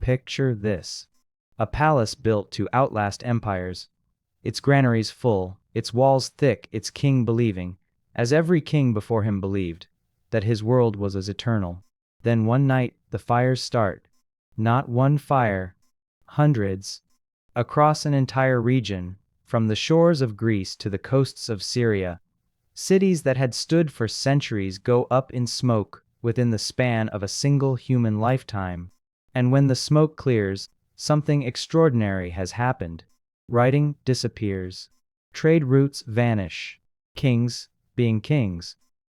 Picture this. A palace built to outlast empires, its granaries full, its walls thick, its king believing, as every king before him believed, that his world was as eternal. Then one night the fires start. Not one fire, hundreds, across an entire region, from the shores of Greece to the coasts of Syria. Cities that had stood for centuries go up in smoke within the span of a single human lifetime. And when the smoke clears, something extraordinary has happened. Writing disappears. Trade routes vanish. Kings, being kings.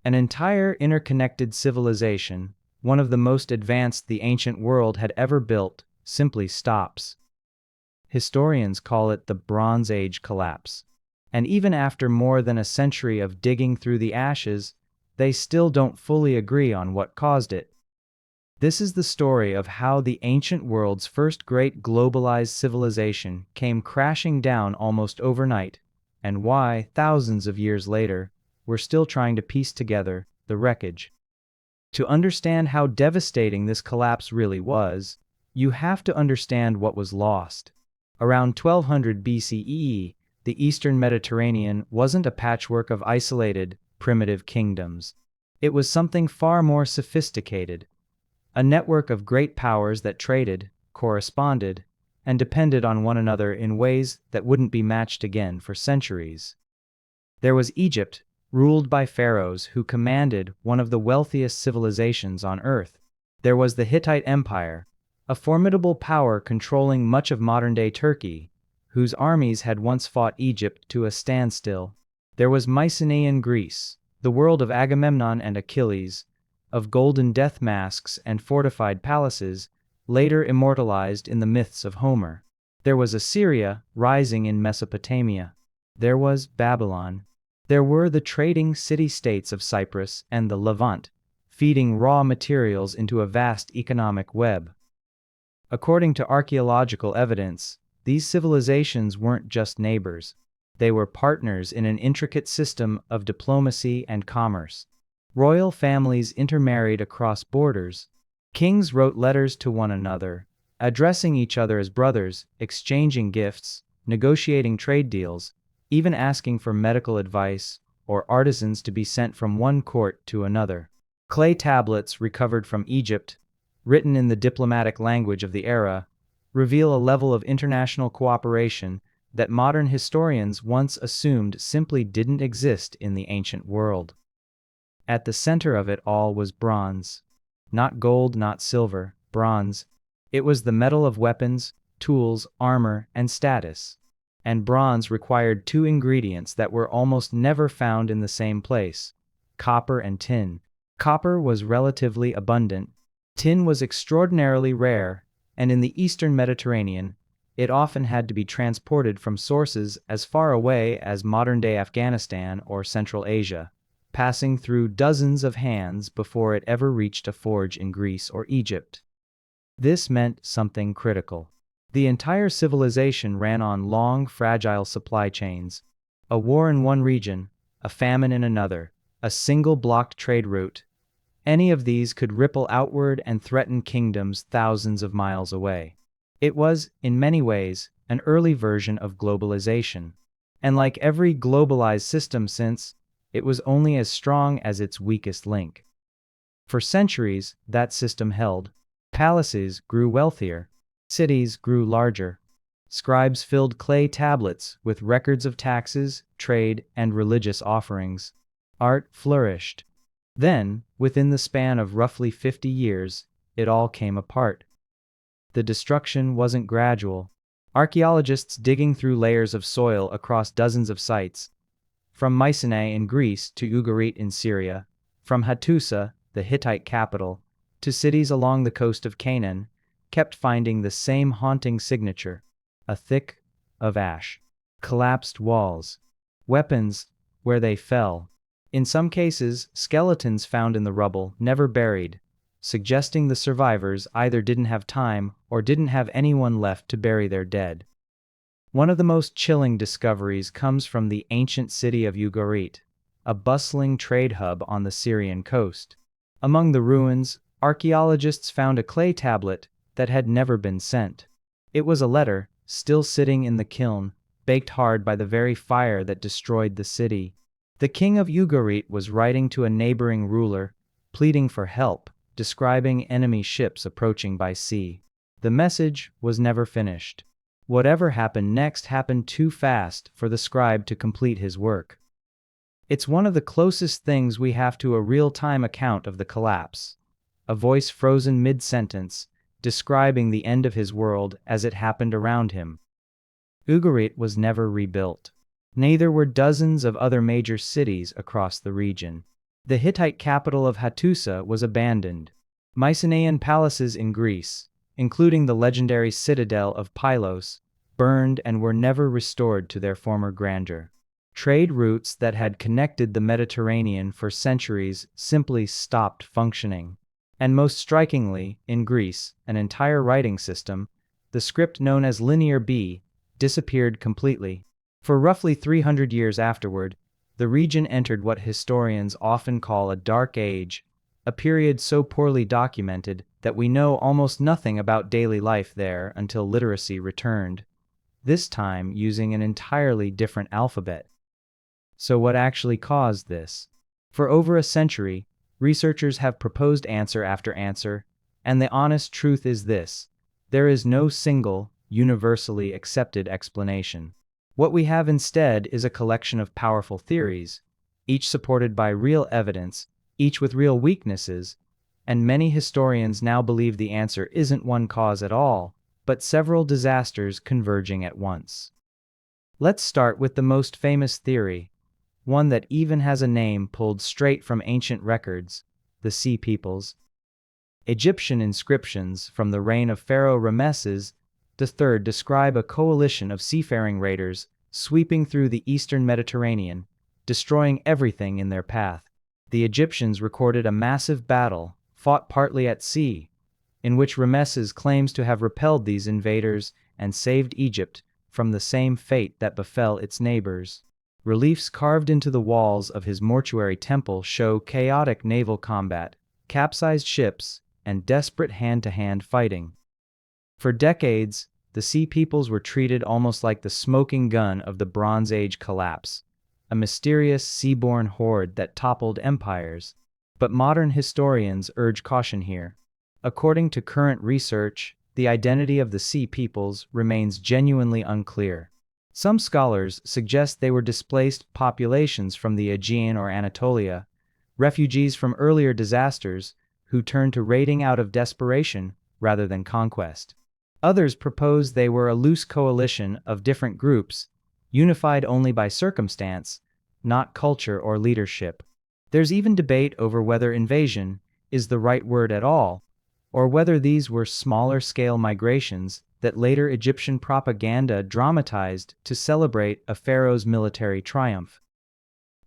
An entire interconnected civilization, one of the most advanced the ancient world had ever built, simply stops. Historians call it the Bronze Age collapse. And even after more than a century of digging through the ashes, they still don't fully agree on what caused it. This is the story of how the ancient world's first great globalized civilization came crashing down almost overnight, and why, thousands of years later, we're still trying to piece together the wreckage. To understand how devastating this collapse really was, you have to understand what was lost. Around 1200 BCE, the Eastern Mediterranean wasn't a patchwork of isolated, primitive kingdoms. It was something far more sophisticated. A network of great powers that traded, corresponded, and depended on one another in ways that wouldn't be matched again for centuries. There was Egypt, ruled by pharaohs who commanded one of the wealthiest civilizations on earth. There was the Hittite Empire, a formidable power controlling much of modern-day Turkey, whose armies had once fought Egypt to a standstill. There was Mycenaean Greece, the world of Agamemnon and Achilles, of golden death masks and fortified palaces, later immortalized in the myths of Homer. There was Assyria, rising in Mesopotamia. There was Babylon. There were the trading city-states of Cyprus and the Levant, feeding raw materials into a vast economic web. According to archaeological evidence, these civilizations weren't just neighbors. They were partners in an intricate system of diplomacy and commerce. Royal families intermarried across borders. Kings wrote letters to one another, addressing each other as brothers, exchanging gifts, negotiating trade deals, even asking for medical advice or artisans to be sent from one court to another. Clay tablets recovered from Egypt, written in the diplomatic language of the era, reveal a level of international cooperation that modern historians once assumed simply didn't exist in the ancient world. At the center of it all was bronze. Not gold, not silver, bronze. It was the metal of weapons, tools, armor, and status. And bronze required two ingredients that were almost never found in the same place: copper and tin. Copper was relatively abundant. Tin was extraordinarily rare, and in the Eastern Mediterranean, it often had to be transported from sources as far away as modern-day Afghanistan or Central Asia, passing through dozens of hands before it ever reached a forge in Greece or Egypt. This meant something critical. The entire civilization ran on long, fragile supply chains. A war in one region, a famine in another, a single blocked trade route. Any of these could ripple outward and threaten kingdoms thousands of miles away. It was, in many ways, an early version of globalization. And like every globalized system since, it was only as strong as its weakest link. For centuries, that system held. Palaces grew wealthier. Cities grew larger. Scribes filled clay tablets with records of taxes, trade, and religious offerings. Art flourished. Then, within the span of roughly 50 years, it all came apart. The destruction wasn't gradual. Archaeologists digging through layers of soil across dozens of sites, from Mycenae in Greece to Ugarit in Syria, from Hattusa, the Hittite capital, to cities along the coast of Canaan, kept finding the same haunting signature: a thick of ash. Collapsed walls. Weapons where they fell. In some cases, skeletons found in the rubble, never buried, suggesting the survivors either didn't have time or didn't have anyone left to bury their dead. One of the most chilling discoveries comes from the ancient city of Ugarit, a bustling trade hub on the Syrian coast. Among the ruins, archaeologists found a clay tablet that had never been sent. It was a letter, still sitting in the kiln, baked hard by the very fire that destroyed the city. The king of Ugarit was writing to a neighboring ruler, pleading for help, describing enemy ships approaching by sea. The message was never finished. Whatever happened next happened too fast for the scribe to complete his work. It's one of the closest things we have to a real-time account of the collapse. A voice frozen mid-sentence, describing the end of his world as it happened around him. Ugarit was never rebuilt. Neither were dozens of other major cities across the region. The Hittite capital of Hattusa was abandoned. Mycenaean palaces in Greece, including the legendary citadel of Pylos, burned and were never restored to their former grandeur. Trade routes that had connected the Mediterranean for centuries simply stopped functioning. And most strikingly, in Greece, an entire writing system, the script known as Linear B, disappeared completely. For roughly 300 years afterward, the region entered what historians often call a dark age, a period so poorly documented that we know almost nothing about daily life there until literacy returned, this time using an entirely different alphabet. So what actually caused this? For over a century, researchers have proposed answer after answer, and the honest truth is this: there is no single, universally accepted explanation. What we have instead is a collection of powerful theories, each supported by real evidence, each with real weaknesses, and many historians now believe the answer isn't one cause at all, but several disasters converging at once. Let's start with the most famous theory, one that even has a name pulled straight from ancient records: the Sea Peoples. Egyptian inscriptions from the reign of Pharaoh Ramesses III describe a coalition of seafaring raiders sweeping through the eastern Mediterranean, destroying everything in their path. The Egyptians recorded a massive battle, fought partly at sea, in which Ramesses claims to have repelled these invaders and saved Egypt from the same fate that befell its neighbors. Reliefs carved into the walls of his mortuary temple show chaotic naval combat, capsized ships, and desperate hand-to-hand fighting. For decades, the Sea Peoples were treated almost like the smoking gun of the Bronze Age collapse, a mysterious seaborne horde that toppled empires. But modern historians urge caution here. According to current research, the identity of the Sea Peoples remains genuinely unclear. Some scholars suggest they were displaced populations from the Aegean or Anatolia, refugees from earlier disasters who turned to raiding out of desperation rather than conquest. Others propose they were a loose coalition of different groups, unified only by circumstance, not culture or leadership. There's even debate over whether invasion is the right word at all, or whether these were smaller-scale migrations that later Egyptian propaganda dramatized to celebrate a pharaoh's military triumph.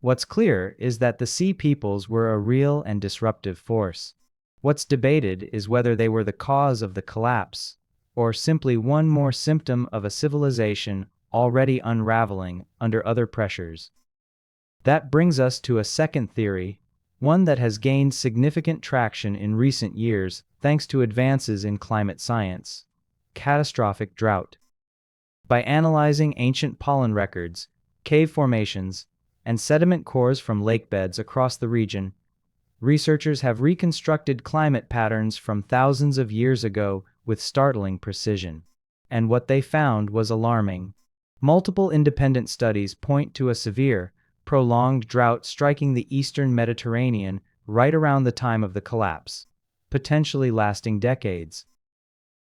What's clear is that the Sea Peoples were a real and disruptive force. What's debated is whether they were the cause of the collapse, or simply one more symptom of a civilization already unraveling under other pressures. That brings us to a second theory, one that has gained significant traction in recent years thanks to advances in climate science: catastrophic drought. By analyzing ancient pollen records, cave formations, and sediment cores from lake beds across the region, researchers have reconstructed climate patterns from thousands of years ago with startling precision. And what they found was alarming. Multiple independent studies point to a severe, prolonged drought striking the eastern Mediterranean right around the time of the collapse, potentially lasting decades.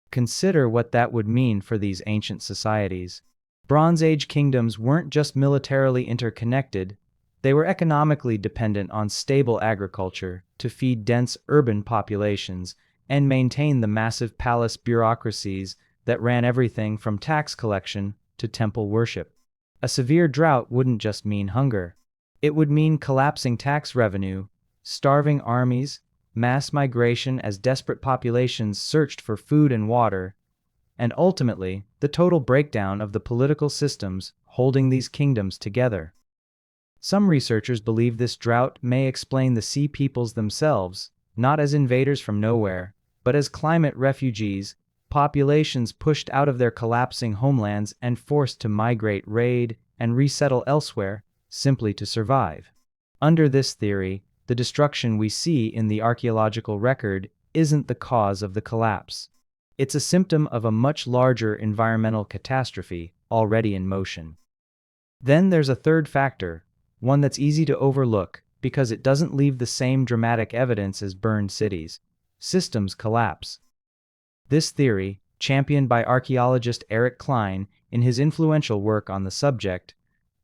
Consider what that would mean for these ancient societies. Bronze Age kingdoms weren't just militarily interconnected, they were economically dependent on stable agriculture to feed dense urban populations and maintain the massive palace bureaucracies that ran everything from tax collection to temple worship. A severe drought wouldn't just mean hunger. It would mean collapsing tax revenue, starving armies, mass migration as desperate populations searched for food and water, and ultimately, the total breakdown of the political systems holding these kingdoms together. Some researchers believe this drought may explain the Sea Peoples themselves, not as invaders from nowhere, but as climate refugees populations pushed out of their collapsing homelands and forced to migrate, raid, and resettle elsewhere, simply to survive. Under this theory, the destruction we see in the archaeological record isn't the cause of the collapse. It's a symptom of a much larger environmental catastrophe already in motion. Then there's a third factor, one that's easy to overlook because it doesn't leave the same dramatic evidence as burned cities. Systems collapse. This theory, championed by archaeologist Eric Klein in his influential work on the subject,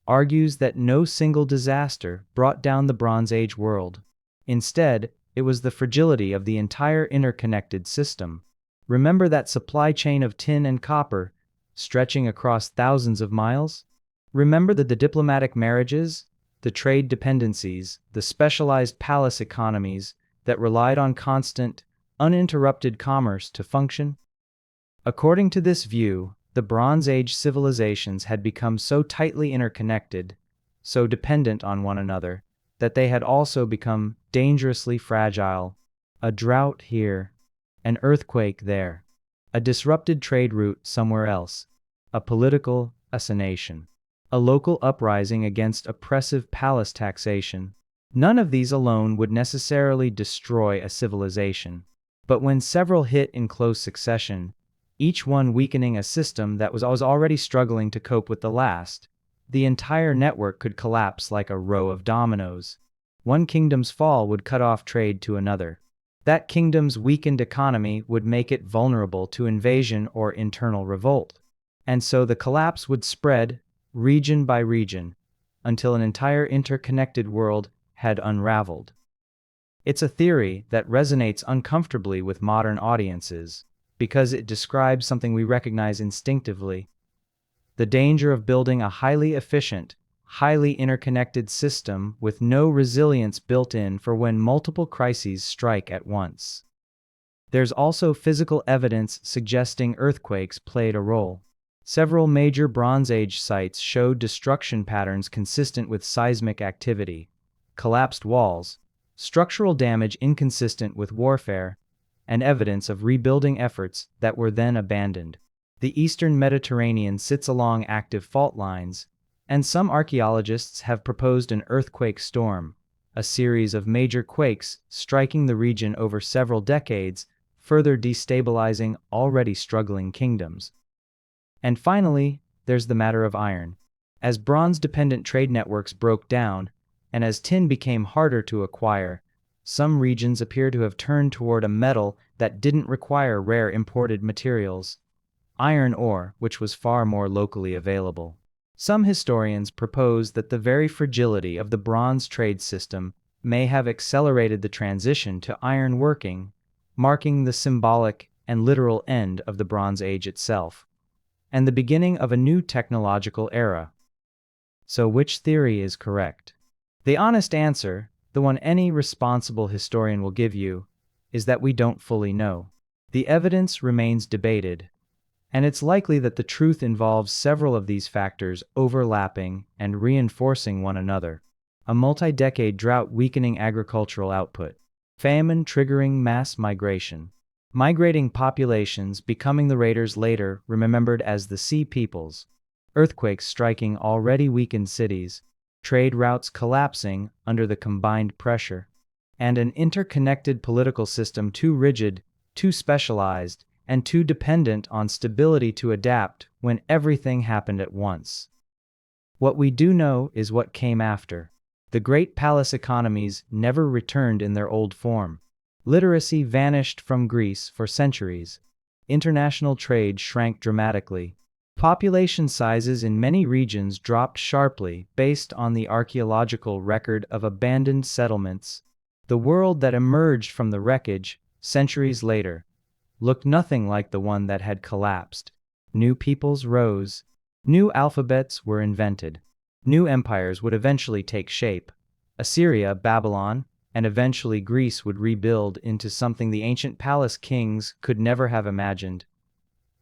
argues that no single disaster brought down the Bronze Age world. Instead, it was the fragility of the entire interconnected system. Remember that supply chain of tin and copper, stretching across thousands of miles? Remember the diplomatic marriages, the trade dependencies, the specialized palace economies that relied on constant, uninterrupted commerce to function? According to this view, the Bronze Age civilizations had become so tightly interconnected, so dependent on one another, that they had also become dangerously fragile. A drought here, an earthquake there, a disrupted trade route somewhere else, a political assassination, a local uprising against oppressive palace taxation. None of these alone would necessarily destroy a civilization. But when several hit in close succession, each one weakening a system that was already struggling to cope with the last, the entire network could collapse like a row of dominoes. One kingdom's fall would cut off trade to another. That kingdom's weakened economy would make it vulnerable to invasion or internal revolt. And so the collapse would spread, region by region, until an entire interconnected world had unraveled. It's a theory that resonates uncomfortably with modern audiences, because it describes something we recognize instinctively: the danger of building a highly efficient, highly interconnected system with no resilience built in for when multiple crises strike at once. There's also physical evidence suggesting earthquakes played a role. Several major Bronze Age sites showed destruction patterns consistent with seismic activity, collapsed walls, structural damage inconsistent with warfare, and evidence of rebuilding efforts that were then abandoned. The Eastern Mediterranean sits along active fault lines, and some archaeologists have proposed an earthquake storm, a series of major quakes striking the region over several decades, further destabilizing already struggling kingdoms. And finally, there's the matter of iron. As bronze-dependent trade networks broke down, and as tin became harder to acquire, some regions appear to have turned toward a metal that didn't require rare imported materials: iron ore, which was far more locally available. Some historians propose that the very fragility of the bronze trade system may have accelerated the transition to iron working, marking the symbolic and literal end of the Bronze Age itself, and the beginning of a new technological era. So which theory is correct? The honest answer, the one any responsible historian will give you, is that we don't fully know. The evidence remains debated, and it's likely that the truth involves several of these factors overlapping and reinforcing one another. A multi-decade drought weakening agricultural output, famine triggering mass migration, migrating populations becoming the raiders later remembered as the Sea Peoples, earthquakes striking already weakened cities, trade routes collapsing under the combined pressure, and an interconnected political system too rigid, too specialized, and too dependent on stability to adapt when everything happened at once. What we do know is what came after. The great palace economies never returned in their old form. Literacy vanished from Greece for centuries. International trade shrank dramatically. Population sizes in many regions dropped sharply based on the archaeological record of abandoned settlements. The world that emerged from the wreckage, centuries later, looked nothing like the one that had collapsed. New peoples rose. New alphabets were invented. New empires would eventually take shape. Assyria, Babylon, and eventually Greece would rebuild into something the ancient palace kings could never have imagined.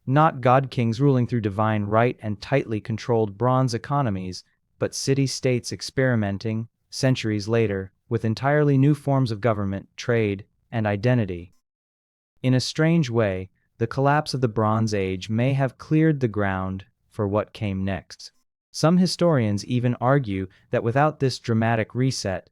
Not god-kings ruling through divine right and tightly controlled bronze economies, but city-states experimenting, centuries later, with entirely new forms of government, trade, and identity. In a strange way, the collapse of the Bronze Age may have cleared the ground for what came next. Some historians even argue that without this dramatic reset,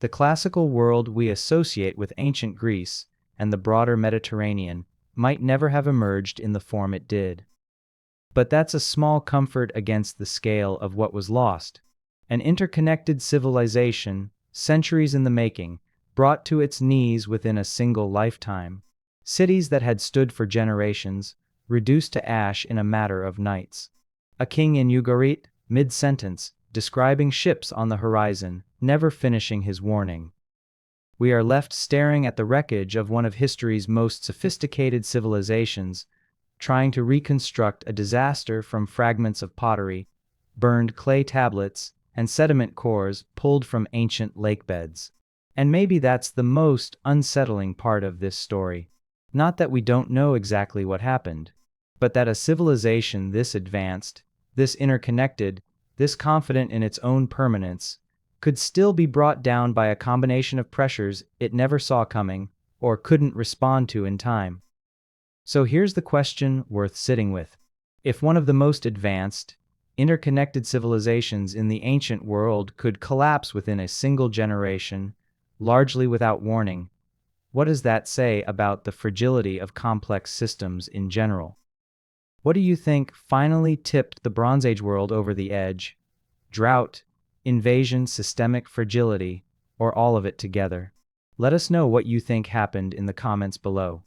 the classical world we associate with ancient Greece and the broader Mediterranean might never have emerged in the form it did. But that's a small comfort against the scale of what was lost. An interconnected civilization, centuries in the making, brought to its knees within a single lifetime. Cities that had stood for generations, reduced to ash in a matter of nights. A king in Ugarit, mid-sentence, describing ships on the horizon, never finishing his warning. We are left staring at the wreckage of one of history's most sophisticated civilizations, trying to reconstruct a disaster from fragments of pottery, burned clay tablets, and sediment cores pulled from ancient lakebeds. And maybe that's the most unsettling part of this story. Not that we don't know exactly what happened, but that a civilization this advanced, this interconnected, this confident in its own permanence, could still be brought down by a combination of pressures it never saw coming or couldn't respond to in time. So here's the question worth sitting with. If one of the most advanced, interconnected civilizations in the ancient world could collapse within a single generation, largely without warning, what does that say about the fragility of complex systems in general? What do you think finally tipped the Bronze Age world over the edge? Drought, invasion, systemic fragility, or all of it together? Let us know what you think happened in the comments below.